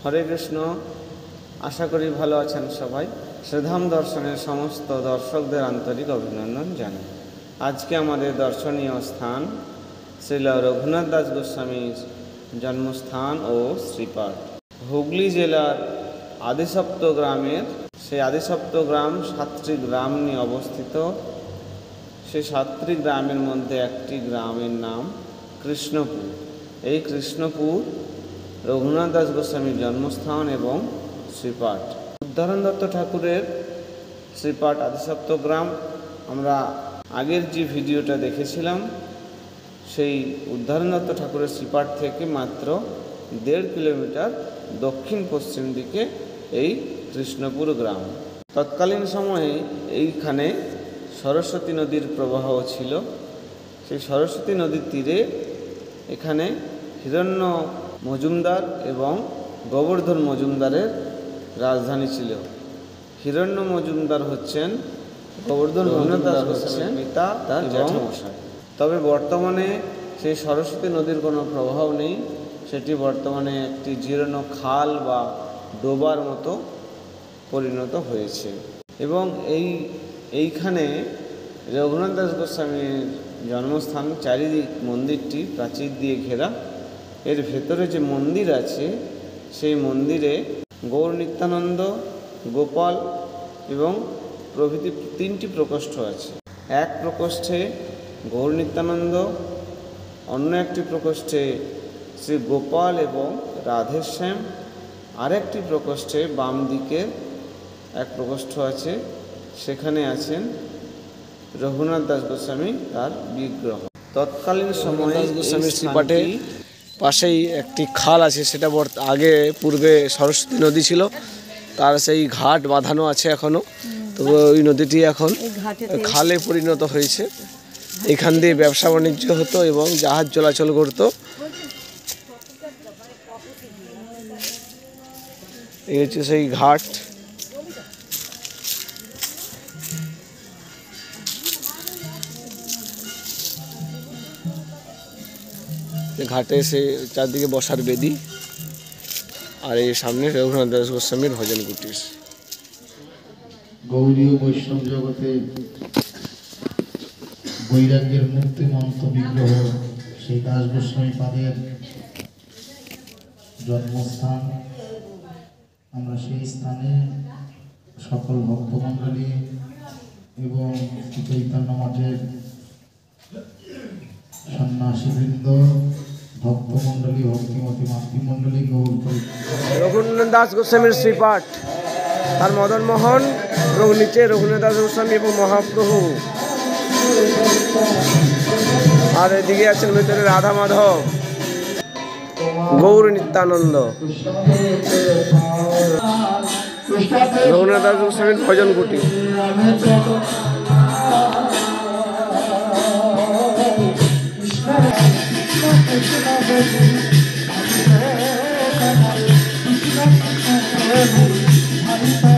হরে কৃষ্ণ। আশা করি ভালো আছেন সবাই। শ্রীধাম দর্শনের সমস্ত দর্শকদের আন্তরিক অভিনন্দন জানাই। আজকে আমাদের দর্শনীয় স্থান শ্রীল রঘুনাথ দাস গোস্বামীর জন্মস্থান ও শ্রীপাঠ। হুগলি জেলার আদিসপ্ত গ্রামের সেই আদিসপ্ত গ্রাম 7টি গ্রাম নিয়ে অবস্থিত। সেই 7টি গ্রামের মধ্যে একটি গ্রামের নাম কৃষ্ণপুর। এই কৃষ্ণপুর রঘুনাথ দাস গোস্বামীর জন্মস্থান এবং শ্রীপাঠ। উদ্ধারণ দত্ত ঠাকুরের শ্রীপাঠ আদিসপ্ত গ্রাম আমরা আগের যে ভিডিওটা দেখেছিলাম, সেই উদ্ধারণ দত্ত ঠাকুরের শ্রীপাঠ থেকে মাত্র 1.5 কিলোমিটার দক্ষিণ পশ্চিম দিকে এই কৃষ্ণপুর গ্রাম। তৎকালীন সময়ে এইখানে সরস্বতী নদীর প্রবাহ ছিল। সেই সরস্বতী নদীর তীরে এখানে হিরণ্য মজুমদার এবং গোবর্ধন মজুমদারের রাজধানী ছিল। হিরণ্য মজুমদার হচ্ছেন গোবর্ধন মজুমদার হচ্ছেন পিতা তার জ্যাঠামশাই। তবে বর্তমানে সেই সরস্বতী নদীর কোনো প্রভাব নেই। সেটি বর্তমানে একটি জীর্ণ খাল বা ডোবার মতো পরিণত হয়েছে। এবং এইখানে রঘুনাথ দাস গোস্বামীর জন্মস্থান, চারিদিক মন্দিরটি প্রাচীর দিয়ে ঘেরা। এর ভেতরে যে মন্দির আছে সেই মন্দিরে গৌর নিত্যানন্দ, গোপাল এবং প্রভৃতি 3টি প্রকোষ্ঠ আছে। এক প্রকোষ্ঠে গৌর নিত্যানন্দ, অন্য একটি প্রকোষ্ঠে শ্রী গোপাল এবং রাধেশ্যাম, আরেকটি প্রকোষ্ঠে বাম দিকে এক প্রকোষ্ঠ আছে, সেখানে আছেন রঘুনাথ দাস গোস্বামী তার বিগ্রহ। তৎকালীন সময়ে গোস্বামীর শ্রীপাঠে পাশেই একটি খাল আছে, সেটা আগে পূর্বে সরস্বতী নদী ছিল, তার সেই ঘাট বাঁধানো আছে এখনো। তবে ওই নদীটি এখন খালে পরিণত হয়েছে। এখান দিয়ে ব্যবসা বাণিজ্য হতো এবং জাহাজ চলাচল করতো। এই হচ্ছে সেই ঘাট। ঘাটে সে চারদিকে বসার বেদি, আর এই সামনে রঘুনাথ দাস গোস্বামীর ভজন কুটির। গৌড়ীয় বৈষ্ণব জগতে বৈরাগ্যের মূর্তিমন্ত বিগ্রহ সেই দাস গোস্বামী পাদের জন্মস্থান। আমরা সেই স্থানে সকল ভক্তমণ্ডলী এবং চৈতন্য মঠের সন্ন্যাসীবৃন্দ, ভক্তমণ্ডলী, ভক্তিমতী মাতৃমণ্ডলী, রঘুনাথ দাস গোস্বামীর শ্রীপাঠ, তার মদন মোহন, নিচে রঘুনাথ দাস গোস্বামী এবং মহাপ্রভু, আর এদিকে আছেন ভিতরে রাধা মাধব, গৌর নিত্যানন্দ। রঘুনাথ দাস গোস্বামীর ভজন কুটির। Hare